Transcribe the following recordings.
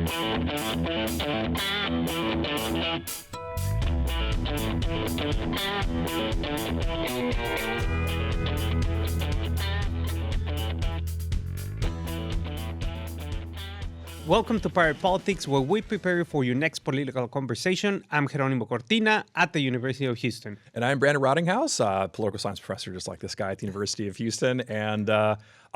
Welcome to Pirate Politics, where we prepare you for your next political conversation. I'm Jeronimo Cortina at the University of Houston. And I'm Brandon Rottinghaus, political science professor just like this guy at the University of Houston. And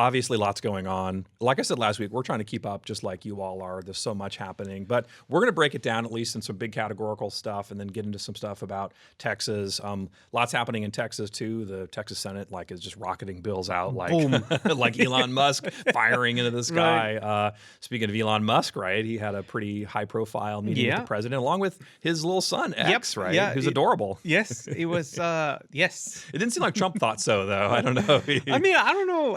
obviously lots going on. Like I said last week, we're trying to keep up just like you all are. There's so much happening. But we're going to break it down at least in some big categorical stuff and then get into some stuff about Texas. Lots happening in Texas, too. The Texas Senate is just rocketing bills out like, like Elon Musk firing into the sky. Right. Speaking of Elon Musk, right, he had a pretty high-profile meeting with the president, along with his little son, X, right, who's adorable. Yes, it was, yes. It didn't seem like Trump thought so, though. I don't know. I mean, I don't know,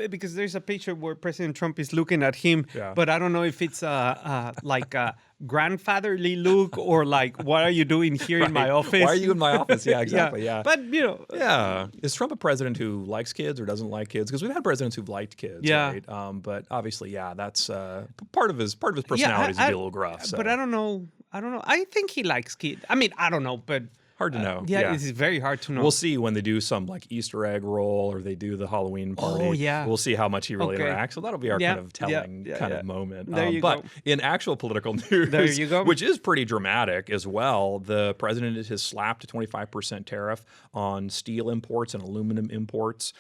because there's a picture where President Trump is looking at him, but I don't know if it's like a grandfatherly look or like, what are you doing here in my office? Why are you in my office? Yeah, exactly, But, you know. Yeah. Is Trump a president who likes kids or doesn't like kids? Because we've had presidents who've liked kids, right? But obviously, that's part of his personality is to be a little gruff. So. But I don't know. I think he likes kids. I mean, I don't know, but... Hard to know. It's very hard to know. We'll see when they do some like Easter egg roll or they do the Halloween party. Oh, yeah. We'll see how much he really interacts. So that'll be our kind of telling kind of moment. There you but go. In actual political news, there you go. Which is pretty dramatic as well, the president has slapped a 25% tariff on steel imports and aluminum imports.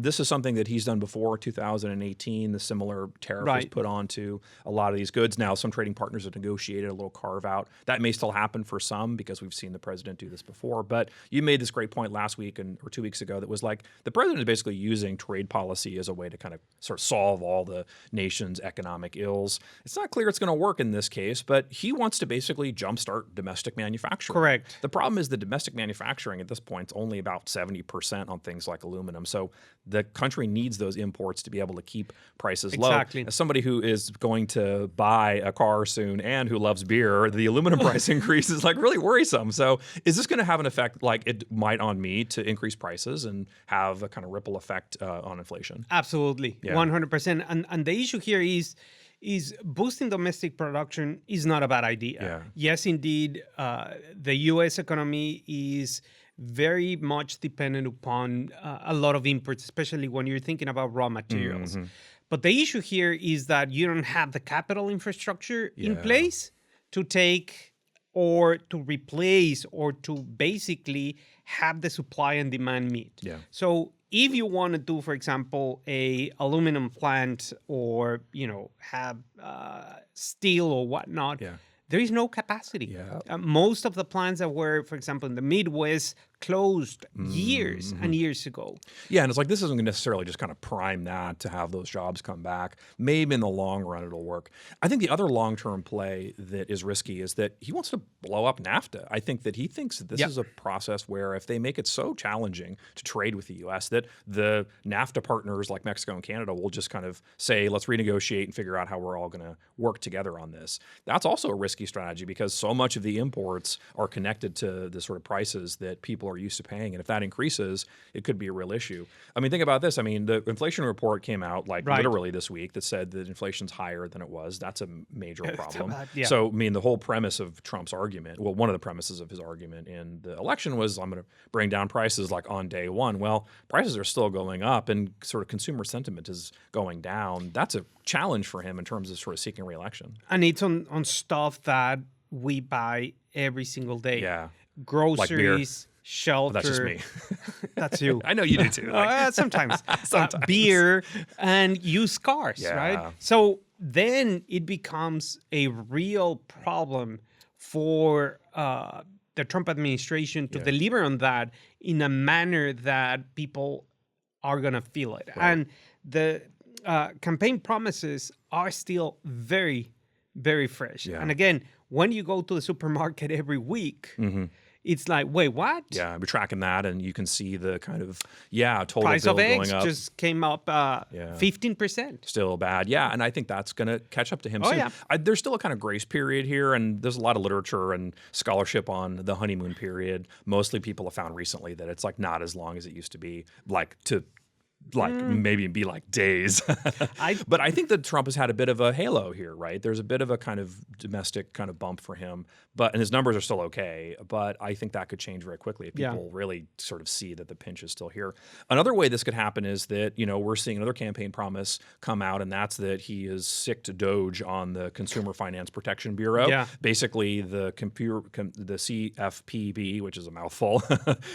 This is something that he's done before, 2018. The similar tariff was put onto a lot of these goods. Now, some trading partners have negotiated a little carve out. That may still happen for some because we've seen the president do this before. But you made this great point last week or 2 weeks ago that was like the president is basically using trade policy as a way to kind of sort of solve all the nation's economic ills. It's not clear it's going to work in this case, but he wants to basically jumpstart domestic manufacturing. Correct. The problem is the domestic manufacturing at this point is only about 70% on things like aluminum. So the country needs those imports to be able to keep prices low. As somebody who is going to buy a car soon and who loves beer, the aluminum price increase is like really worrisome. So is this going to have an effect like it might on me to increase prices and have a kind of ripple effect on inflation? Absolutely, 100%. And the issue here is boosting domestic production is not a bad idea. Yeah. Yes, indeed, the U.S. economy is very much dependent upon a lot of imports, especially when you're thinking about raw materials. Mm-hmm. But the issue here is that you don't have the capital infrastructure in place to take or to replace or to basically have the supply and demand meet. Yeah. So if you want to do, for example, a aluminum plant or, have steel or whatnot, there is no capacity. Yeah. Most of the plants that were, for example, in the Midwest closed years and years ago. Yeah, and it's like this isn't necessarily just kind of prime that to have those jobs come back. Maybe in the long run it'll work. I think the other long-term play that is risky is that he wants to blow up NAFTA. I think that he thinks that this is a process where if they make it so challenging to trade with the U.S. that the NAFTA partners like Mexico and Canada will just kind of say, let's renegotiate and figure out how we're all going to work together on this. That's also a risky strategy because so much of the imports are connected to the sort of prices that people are used to paying. And if that increases, it could be a real issue. I mean, think about this. I mean, the inflation report came out literally this week that said that inflation's higher than it was. That's a major problem. So, I mean, the whole premise of Trump's argument, well, one of the premises of his argument in the election was, I'm going to bring down prices like on day one. Well, prices are still going up and sort of consumer sentiment is going down. That's a challenge for him in terms of sort of seeking re-election. And it's on stuff that we buy every single day. Yeah. Groceries, shelter. Well, that's just me. That's you. I know you do too. Sometimes. Beer and used cars, right? So then it becomes a real problem for the Trump administration to deliver on that in a manner that people are going to feel it. Right. And the campaign promises are still very, very fresh. Yeah. And again, when you go to the supermarket every week, it's like, wait, what? Yeah, we're tracking that, and you can see the kind of, total price bill of eggs going up. Just came up 15%. Still bad. Yeah, and I think that's going to catch up to him soon. Yeah. There's still a kind of grace period here, and there's a lot of literature and scholarship on the honeymoon period. Mostly people have found recently that it's like not as long as it used to be, like to like maybe be like days. But I think that Trump has had a bit of a halo here, right? There's a bit of a kind of domestic kind of bump for him, and his numbers are still okay. But I think that could change very quickly if people really sort of see that the pinch is still here. Another way this could happen is that, we're seeing another campaign promise come out, and that's that he is sick to DOGE on the Consumer Finance Protection Bureau. Yeah. Basically, the CFPB, which is a mouthful,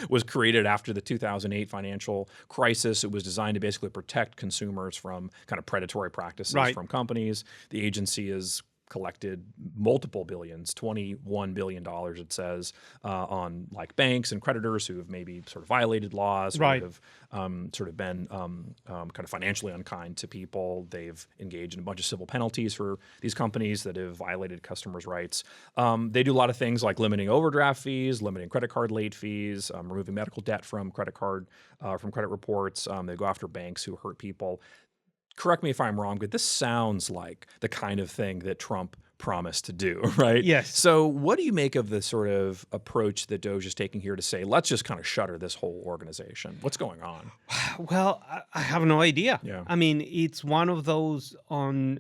was created after the 2008 financial crisis. It was designed to basically protect consumers from kind of predatory practices from companies. The agency has collected multiple billions, $21 billion, it says, on like banks and creditors who have maybe sort of violated laws, or have sort of been kind of financially unkind to people. They've engaged in a bunch of civil penalties for these companies that have violated customers' rights. They do a lot of things like limiting overdraft fees, limiting credit card late fees, removing medical debt from credit reports. They go after banks who hurt people. Correct me if I'm wrong, but this sounds like the kind of thing that Trump promised to do, right? Yes. So what do you make of the sort of approach that DOGE is taking here to say, let's just kind of shutter this whole organization? What's going on? Well, I have no idea. Yeah. I mean, it's one of those on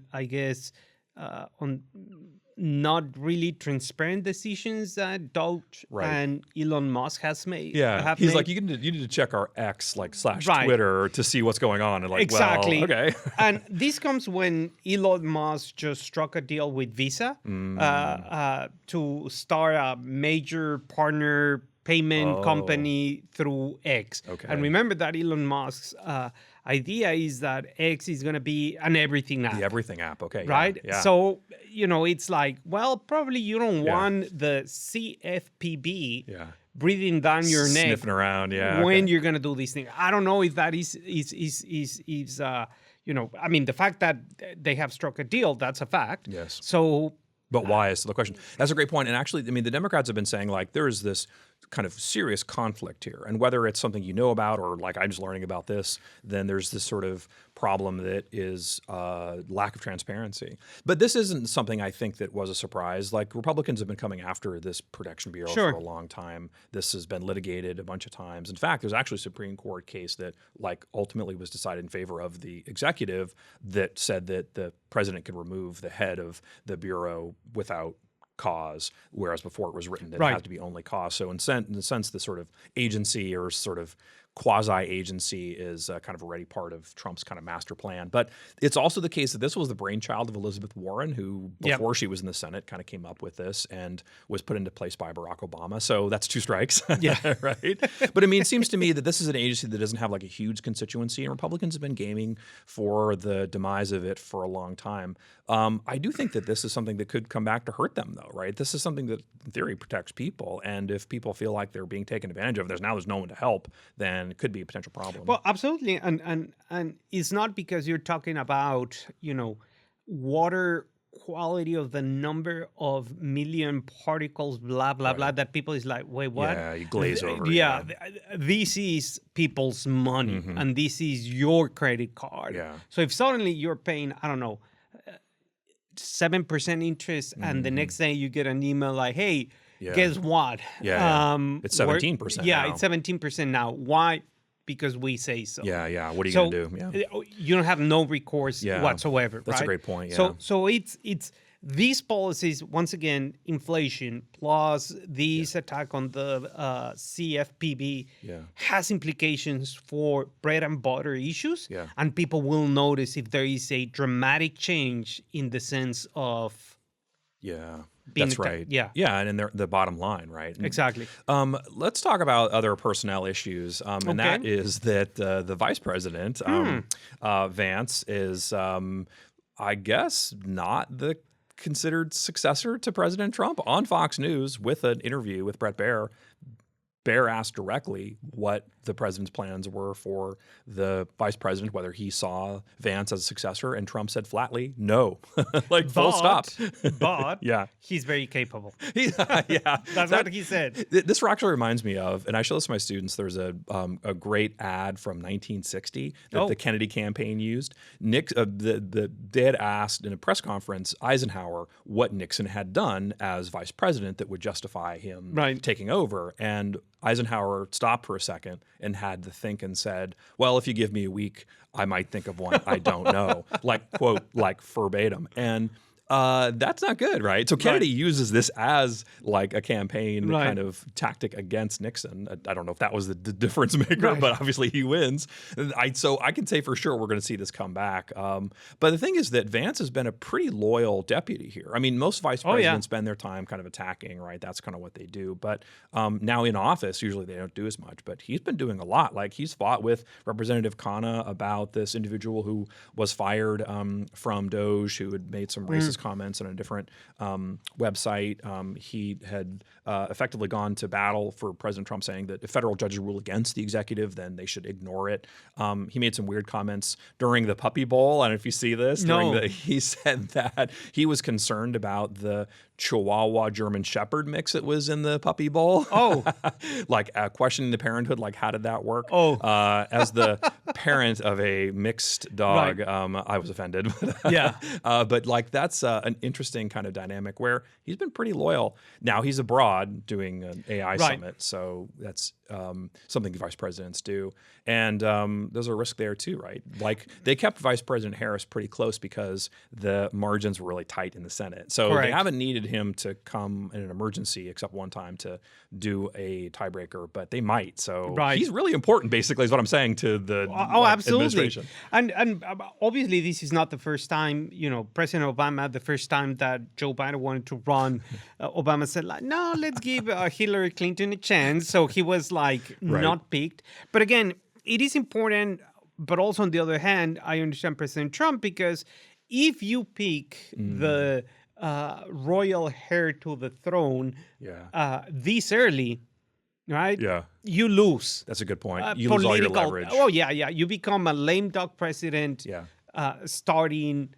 not really transparent decisions that DOGE and Elon Musk has made. Yeah, he's like, you need to check our X / Twitter to see what's going on. And like, exactly. well, okay. And this comes when Elon Musk just struck a deal with Visa to start a major partner payment company through X. Okay. And remember that Elon Musk's idea is that X is going to be an everything app. The everything app, okay. Right? Yeah. So, it's like, well, probably you don't want the CFPB breathing down your neck. Sniffing around, when you're going to do these things. I don't know if that is I mean, the fact that they have struck a deal, that's a fact. Yes. So... But why is the question? That's a great point. And actually, I mean, the Democrats have been saying, like, there is this kind of serious conflict here. And whether it's something you know about or like I'm just learning about this, then there's this sort of problem that is lack of transparency. But this isn't something I think that was a surprise. Like, Republicans have been coming after this Protection Bureau for a long time. This has been litigated a bunch of times. In fact, there's actually a Supreme Court case that like ultimately was decided in favor of the executive that said that the president could remove the head of the Bureau without cause, whereas before it was written that it had to be only cause. So in the sense, the sort of agency or sort of quasi-agency is kind of already part of Trump's kind of master plan. But it's also the case that this was the brainchild of Elizabeth Warren, who before she was in the Senate kind of came up with this and was put into place by Barack Obama. So that's two strikes, right? But I mean, it seems to me that this is an agency that doesn't have like a huge constituency, and Republicans have been gaming for the demise of it for a long time. I do think that this is something that could come back to hurt them, though, right? This is something that, in theory, protects people, and if people feel like they're being taken advantage of, there's no one to help, then it could be a potential problem. Well, absolutely, and it's not because you're talking about water quality of the number of million particles, blah blah blah, that people is like, wait, what? Yeah, you glaze over. This is people's money, and this is your credit card. Yeah. So if suddenly you're paying, I don't know, 7% interest, and the next day you get an email like, hey, guess what? It's 17%. Yeah, it's 17% now. Why? Because we say so. Yeah. What are you going to do? Yeah. You don't have no recourse whatsoever. That's right? a great point. Yeah. So it's these policies, once again, inflation plus this attack on the CFPB has implications for bread and butter issues. Yeah. And people will notice if there is a dramatic change in the sense of that's right. Yeah. And in the bottom line, right? Exactly. Let's talk about other personnel issues, and that is that the vice president, Vance, is, I guess, not the considered successor to President Trump. On Fox News, with an interview with Bret Baier, Baier asked directly what the president's plans were for the vice president, whether he saw Vance as a successor, and Trump said flatly, no. Like, full stop. But he's very capable. That's what he said. This actually reminds me of, and I show this to my students, there's a great ad from 1960 that the Kennedy campaign used. They had asked in a press conference Eisenhower what Nixon had done as vice president that would justify him taking over. And Eisenhower stopped for a second and had to think and said, well, if you give me a week, I might think of one. I don't know. Like, quote, like verbatim. And that's not good, right? So Kennedy uses this as like a campaign kind of tactic against Nixon. I don't know if that was the difference maker, but obviously he wins. So I can say for sure we're going to see this come back. But the thing is that Vance has been a pretty loyal deputy here. I mean, most vice presidents spend their time kind of attacking, right? That's kind of what they do. But now in office, usually they don't do as much. But he's been doing a lot. Like he's fought with Representative Khanna about this individual who was fired from DOGE, who had made some racist comments on a different website. He had effectively gone to battle for President Trump, saying that if federal judges rule against the executive, then they should ignore it. He made some weird comments during the Puppy Bowl. I don't know if you see this. He said that he was concerned about the Chihuahua German Shepherd mix that was in the Puppy Bowl. Oh, like questioning the parenthood, like how did that work? Oh, as the parent of a mixed dog, I was offended. But like that's an interesting kind of dynamic where he's been pretty loyal. Now he's abroad doing an AI summit, so that's something vice presidents do, and there's a risk there too, right? Like they kept Vice President Harris pretty close because the margins were really tight in the Senate, so they haven't needed him to come in an emergency except one time to do a tiebreaker, but they might. So he's really important, basically, is what I'm saying to the administration. And obviously, this is not the first time. You know, President Obama, the first time that Joe Biden wanted to run, Obama said, like, no, let's give Hillary Clinton a chance. So he was like not picked. But again, it is important. But also on the other hand, I understand President Trump, because if you pick the royal heir to the throne this early, right? Yeah. You lose. That's a good point. You lose all your leverage. Oh, yeah. You become a lame duck president starting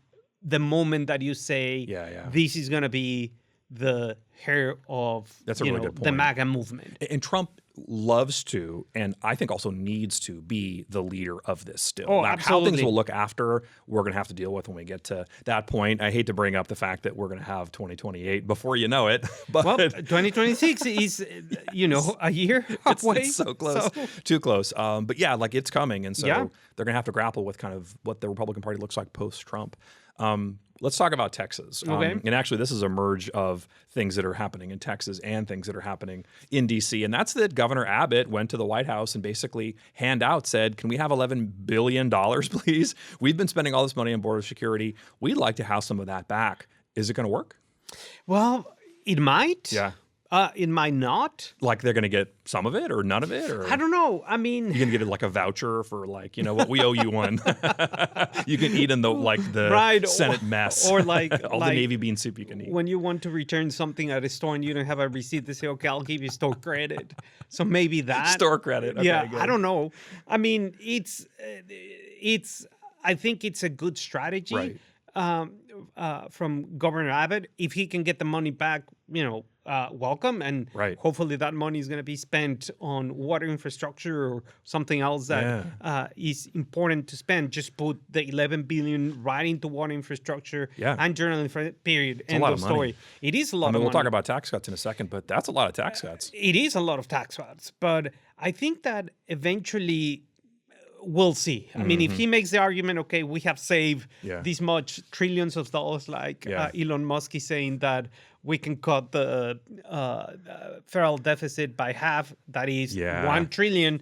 the moment that you say this is going to be the heir of That's a really good point. The MAGA movement. And Trump loves to, and I think also needs to, be the leader of this still. Oh, now, absolutely. how things will look after, we're going to have to deal with when we get to that point. I hate to bring up the fact that we're going to have 2028 before you know it. But well, 2026 is, a year away. It's so close. Too close. But yeah, like it's coming. And so they're going to have to grapple with kind of what the Republican Party looks like post-Trump. Let's talk about Texas. And actually, this is a merge of things that are happening in Texas and things that are happening in D.C. And that's that Governor Abbott went to the White House and basically said, can we have $11 billion, please? We've been spending all this money on border security. We'd like to have some of that back. Is it going to work? Well, it might. Yeah. It might not. Like they're going to get some of it or none of it? Or I don't know. I mean, you're going to get like a voucher for like, what, we owe you one. You can eat in the Senate mess. Or like all the Navy bean soup you can eat. When you want to return something at a store and you don't have a receipt, they say, okay, I'll give you store credit. So maybe that. Store credit. Okay, yeah, good. I don't know. I mean, I think it's a good strategy from Governor Abbott. If he can get the money back, welcome. And hopefully that money is going to be spent on water infrastructure or something else that is important to spend. Just put the $11 billion right into water infrastructure and journalism, period. End of story. It is a lot of money. We'll talk about tax cuts in a second, but that's a lot of tax cuts. It is a lot of tax cuts. But I think that eventually we'll see. I mean, if he makes the argument, okay, we have saved this much trillions of dollars, like Elon Musk is saying that we can cut the federal deficit by half. That is $1 trillion.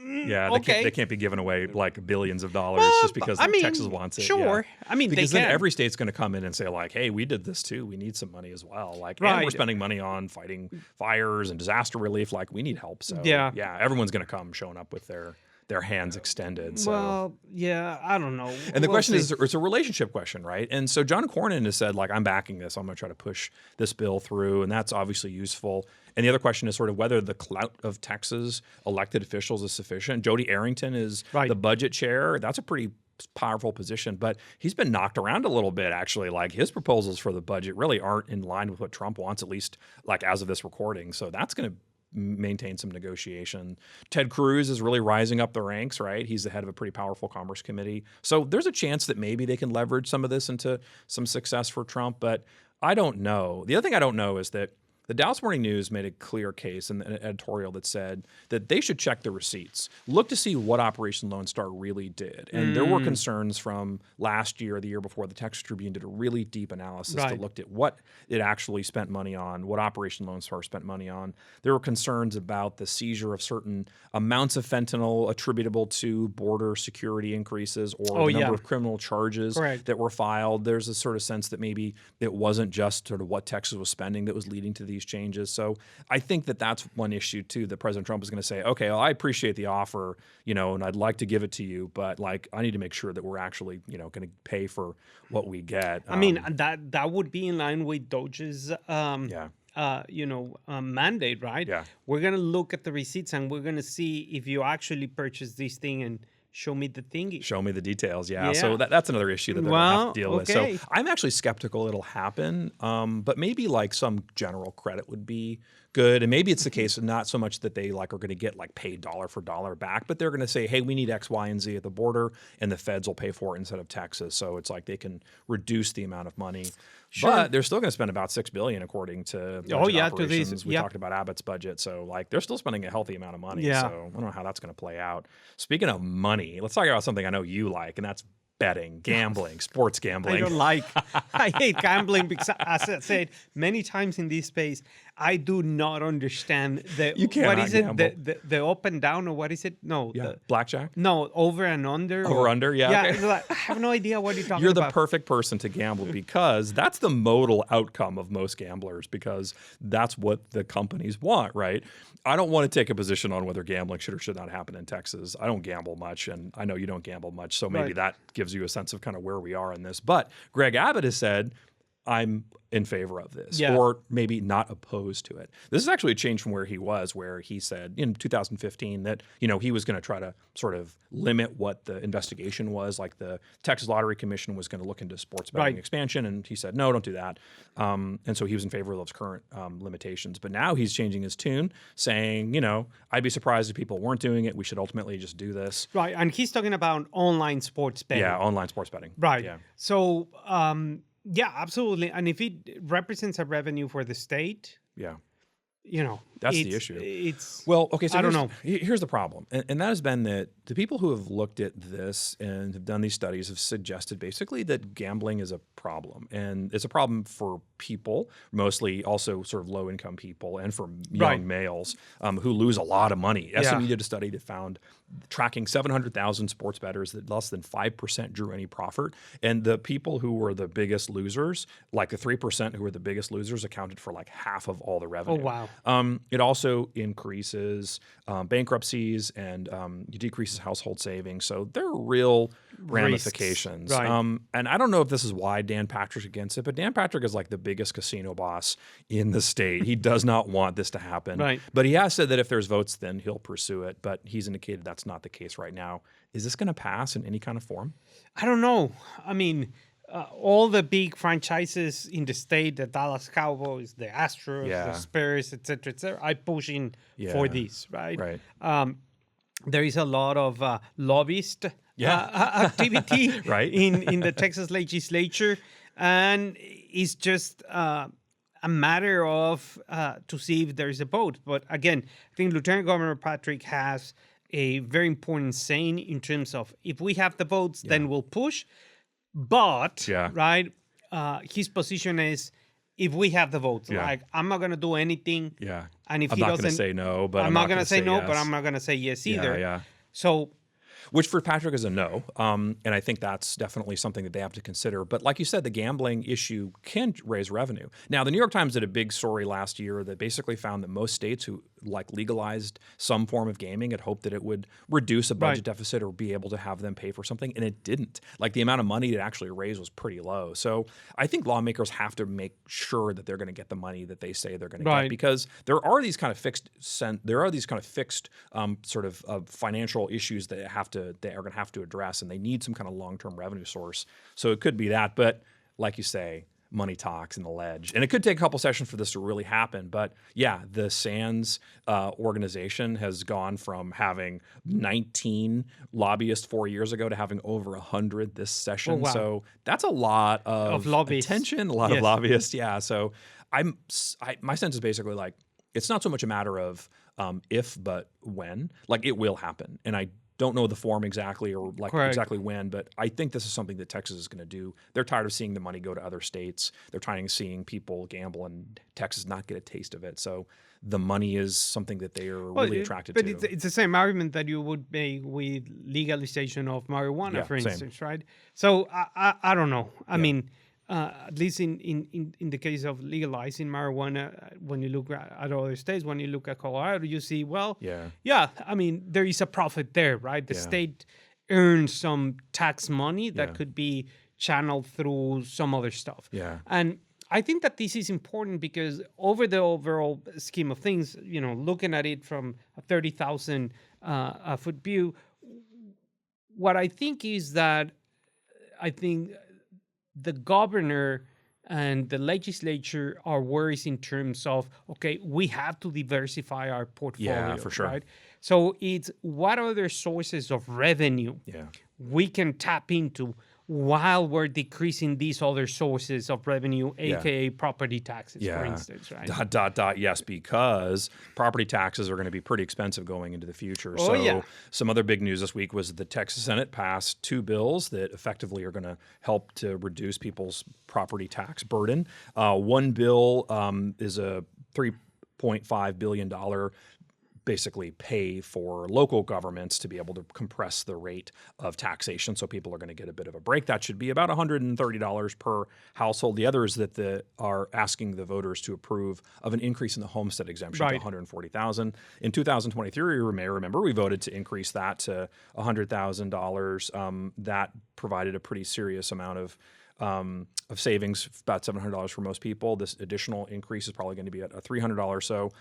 Yeah, they can't be giving away like billions of dollars just because Texas wants it. Sure. Yeah. I mean, because then every state's going to come in and say like, hey, we did this too. We need some money as well. Like, and we're spending money on fighting fires and disaster relief. Like, we need help. So everyone's going to come showing up with their hands extended. So. Well, yeah, I don't know. And the question is, it's a relationship question, right? And so John Cornyn has said, like, I'm backing this. I'm going to try to push this bill through, and that's obviously useful. And the other question is sort of whether the clout of Texas elected officials is sufficient. Jody Arrington is the budget chair. That's a pretty powerful position, but he's been knocked around a little bit, actually. Like, his proposals for the budget really aren't in line with what Trump wants, at least like as of this recording. So that's going to maintain some negotiation. Ted Cruz is really rising up the ranks, right? He's the head of a pretty powerful Commerce Committee. So there's a chance that maybe they can leverage some of this into some success for Trump, but I don't know. The other thing I don't know is that The Dallas Morning News made a clear case in an editorial that said that they should check the receipts, look to see what Operation Lone Star really did. And there were concerns from last year, the year before. The Texas Tribune did a really deep analysis that looked at what it actually spent money on, what Operation Lone Star spent money on. There were concerns about the seizure of certain amounts of fentanyl attributable to border security increases or the number of criminal charges that were filed. There's a sort of sense that maybe it wasn't just sort of what Texas was spending that was leading to these changes. So I think that that's one issue too, that President Trump is going to say, okay, well, I appreciate the offer, and I'd like to give it to you, but like I need to make sure that we're actually, going to pay for what we get. I mean, that would be in line with DOGE's mandate, right? Yeah. We're going to look at the receipts and we're going to see if you actually purchased this thing and show me the thingy. Show me the details. Yeah. So that's another issue that they're going to have to deal with. So I'm actually skeptical it'll happen. But maybe like some general credit would be good. And maybe it's the case of not so much that they like are going to get like paid dollar for dollar back, but they're going to say, hey, we need X, Y, and Z at the border, and the feds will pay for it instead of Texas. So it's like they can reduce the amount of money. Sure. But they're still going to spend about $6 billion according to operations. We talked about Abbott's budget. So like they're still spending a healthy amount of money. Yeah. So I don't know how that's going to play out. Speaking of money, let's talk about something I know you like, and that's betting, gambling, sports gambling. I don't like. I hate gambling because, as I said many times in this space, I do not understand what is gamble. it, the up and down, or what is it? No, blackjack. No, over and under. Over under, yeah. Okay. Like, I have no idea what you're talking You're about. the perfect person to gamble because that's the modal outcome of most gamblers, because that's what the companies want, right? I don't want to take a position on whether gambling should or should not happen in Texas. I don't gamble much, and I know you don't gamble much, so maybe that gives you a sense of kind of where we are in this. But Greg Abbott has said, I'm in favor of this, or maybe not opposed to it. This is actually a change from where he was, where he said in 2015 that, he was going to try to sort of limit what the investigation was. Like the Texas Lottery Commission was going to look into sports betting expansion, and he said, no, don't do that. And so he was in favor of those current limitations. But now he's changing his tune, saying, I'd be surprised if people weren't doing it. We should ultimately just do this. Right, and he's talking about online sports betting. Yeah, online sports betting. Right. Yeah. So, yeah, absolutely. And if it represents a revenue for the state, that's the issue. It's So I don't know. Here's the problem, and that has been that the people who have looked at this and have done these studies have suggested basically that gambling is a problem, and it's a problem for people, mostly also sort of low-income people, and for young males who lose a lot of money. SME did a study that found tracking 700,000 sports bettors that less than 5% drew any profit, and the people who were the biggest losers, like the 3% who were the biggest losers, accounted for like half of all the revenue. Oh wow! It also increases bankruptcies and decreases household savings. So there are real ramifications. Right. And I don't know if this is why Dan Patrick's against it, but Dan Patrick is like the biggest casino boss in the state. He does not want this to happen. Right. But he has said that if there's votes, then he'll pursue it. But he's indicated that's not the case right now. Is this going to pass in any kind of form? I don't know. I mean, all the big franchises in the state, the Dallas Cowboys, the Astros, the Spurs, et cetera, are pushing for this, right? Right. There is a lot of lobbyist activity in the Texas legislature, and it's just a matter of to see if there is a vote. But again, I think Lieutenant Governor Patrick has a very important saying in terms of if we have the votes, then we'll push. But his position is if we have the votes, like I'm not going to do anything. Yeah. And if I'm he not doesn't, going to say no, but I'm not going to say no, yes. but I'm not going to say yes either. Yeah. So, which for Patrick is a no, and I think that's definitely something that they have to consider. But like you said, the gambling issue can raise revenue. Now, the New York Times did a big story last year that basically found that most states who legalized some form of gaming had hoped that it would reduce a budget deficit or be able to have them pay for something, and it didn't. Like the amount of money it actually raised was pretty low. So I think lawmakers have to make sure that they're going to get the money that they say they're going to get, because there are these kind of fixed financial issues that they are going to have to address, and they need some kind of long-term revenue source. So it could be that, but like you say, money talks and the ledge. And it could take a couple sessions for this to really happen. But yeah, the SANS organization has gone from having 19 lobbyists 4 years ago to having over 100 this session. Oh, wow. So that's a lot of lobbyists. attention, a lot of lobbyists. Yeah. So my sense is basically like, it's not so much a matter of if, but when. Like, it will happen. And I don't know the form exactly or like Correct. exactly when, but I think this is something that Texas is going to do. They're tired of seeing the money go to other states. They're tired of seeing people gamble and Texas not get a taste of it. So the money is something that they are really attracted to. But it's the same argument that you would make with legalization of marijuana, Yeah, for same. instance, right? So I don't know. I mean, at least in the case of legalizing marijuana, when you look at other states, when you look at Colorado, you see, well, I mean, there is a profit there, right? The state earns some tax money that could be channeled through some other stuff. Yeah. And I think that this is important because over the overall scheme of things, you know, looking at it from a 30,000 foot view, what I think is that I think the governor and the legislature are worried in terms of, okay, we have to diversify our portfolio. Yeah, for sure. Right? So it's what other sources of revenue we can tap into while we're decreasing these other sources of revenue, aka property taxes, for instance, right? Yes, because property taxes are going to be pretty expensive going into the future. Oh, so some other big news this week was that the Texas Senate passed 2 bills that effectively are going to help to reduce people's property tax burden. One bill is a $3.5 billion basically pay for local governments to be able to compress the rate of taxation, so people are going to get a bit of a break. That should be about $130 per household. The other is that are asking the voters to approve of an increase in the homestead exemption to $140,000. In 2023, you may remember, we voted to increase that to $100,000. That provided a pretty serious amount of savings, about $700 for most people. This additional increase is probably going to be at a $300 or so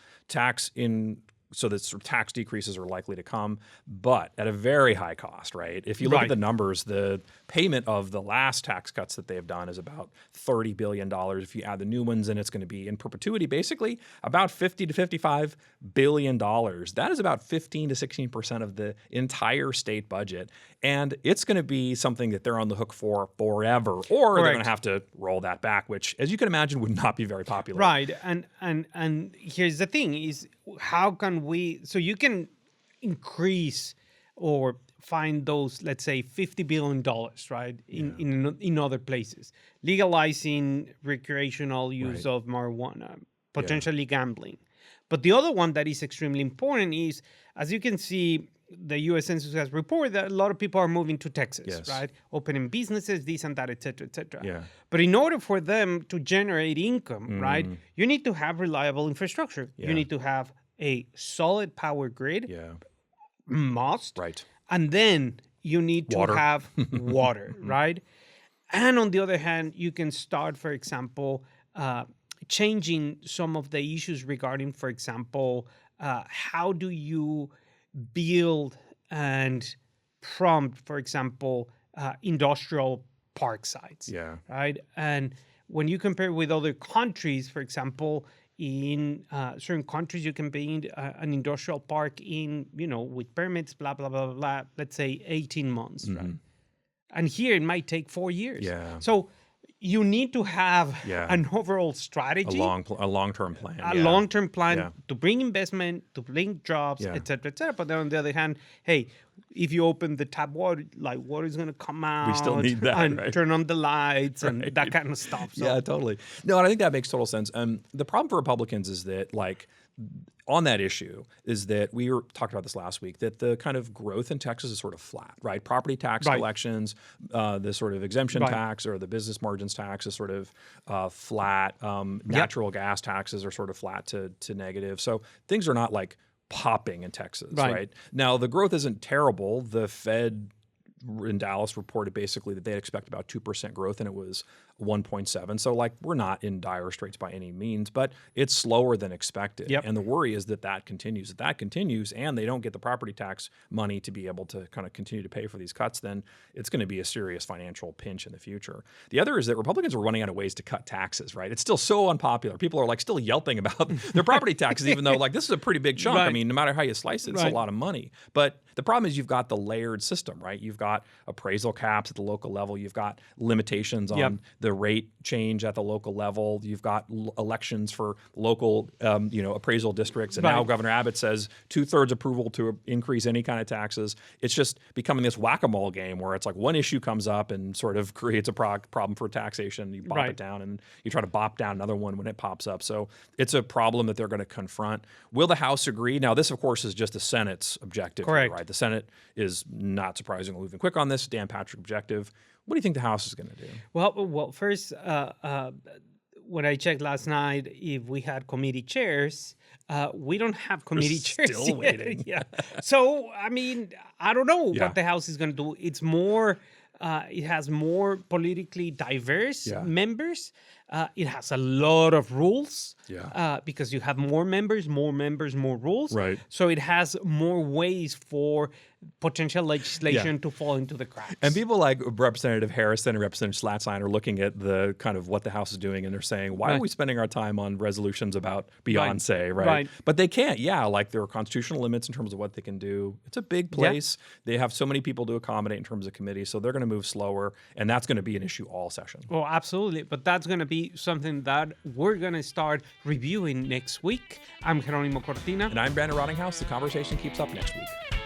so that sort of tax decreases are likely to come, but at a very high cost, right? If you look at the numbers, the payment of the last tax cuts that they have done is about $30 billion. If you add the new ones in, it's going to be in perpetuity, basically about $50 to $55 billion. That is about 15 to 16% of the entire state budget. And it's going to be something that they're on the hook for forever, or they're going to have to roll that back, which, as you can imagine, would not be very popular. Right. And here's the thing is, how can so you can increase or find those, let's say, $50 billion, right, in other places, legalizing recreational use of marijuana, potentially gambling. But the other one that is extremely important is, as you can see, the U.S. Census has reported that a lot of people are moving to Texas, right? Opening businesses, this and that, et cetera, et cetera. Yeah. But in order for them to generate income, right, you need to have reliable infrastructure. You need to have a solid power grid, must. Right. And then you need to have water, right? And on the other hand, you can start, for example, changing some of the issues regarding, for example, how do you build and prompt, for example, industrial park sites, right? And when you compare with other countries, for example, in certain countries, you can build an industrial park in, with permits, blah, blah, blah, blah, let's say 18 months, right? And here it might take 4 years. Yeah. So you need to have an overall strategy, a long-term plan, long-term plan to bring investment, to bring jobs, et cetera, et cetera. But then on the other hand, hey, if you open the tap water, like water is going to come out. We still need that, and turn on the lights and that kind of stuff. So. Yeah, totally. No, and I think that makes total sense. The problem for Republicans is that, like, on that issue is that we talked about this last week, that the kind of growth in Texas is sort of flat, right? Property tax collections, the sort of exemption tax or the business margins tax is sort of flat. Natural gas taxes are sort of flat to negative. So things are not like popping in Texas, right? Now, the growth isn't terrible. The Fed in Dallas reported basically that they expect about 2% growth, and it was 1.7. So like we're not in dire straits by any means, but it's slower than expected. Yep. And the worry is that continues. If that continues and they don't get the property tax money to be able to kind of continue to pay for these cuts, then it's going to be a serious financial pinch in the future. The other is that Republicans are running out of ways to cut taxes, right? It's still so unpopular. People are like still yelping about their property taxes, even though like this is a pretty big chunk. Right. I mean, no matter how you slice it, it's a lot of money. But the problem is you've got the layered system, right? You've got appraisal caps at the local level. You've got limitations on the rate change at the local level. You've got elections for local, appraisal districts. And now Governor Abbott says 2/3 approval to increase any kind of taxes. It's just becoming this whack-a-mole game where it's like one issue comes up and sort of creates a problem for taxation. You bop it down and you try to bop down another one when it pops up. So it's a problem that they're going to confront. Will the House agree? Now, this, of course, is just the Senate's objective, Correct. right? The Senate is not surprisingly moving quick on this. Dan Patrick objective. What do you think the House is going to do? Well, first, when I checked last night, if we had committee chairs, we don't have committee chairs. Still waiting. Yeah. So, I mean, I don't know what the House is going to do. It's more, it has more politically diverse members. It has a lot of rules because you have more members, more rules. Right. So it has more ways for potential legislation to fall into the cracks. And people like Representative Harrison and Representative Slatsine are looking at the kind of what the House is doing, and they're saying, why are we spending our time on resolutions about Beyonce, right? But they can't. Like there are constitutional limits in terms of what they can do. It's a big place. They have so many people to accommodate in terms of committees, so they're going to move slower, and that's going to be an issue all session. Well, absolutely. But that's going to be something that we're going to start reviewing next week. I'm Jeronimo Cortina. And I'm Brandon Rottinghaus. The conversation keeps up next week.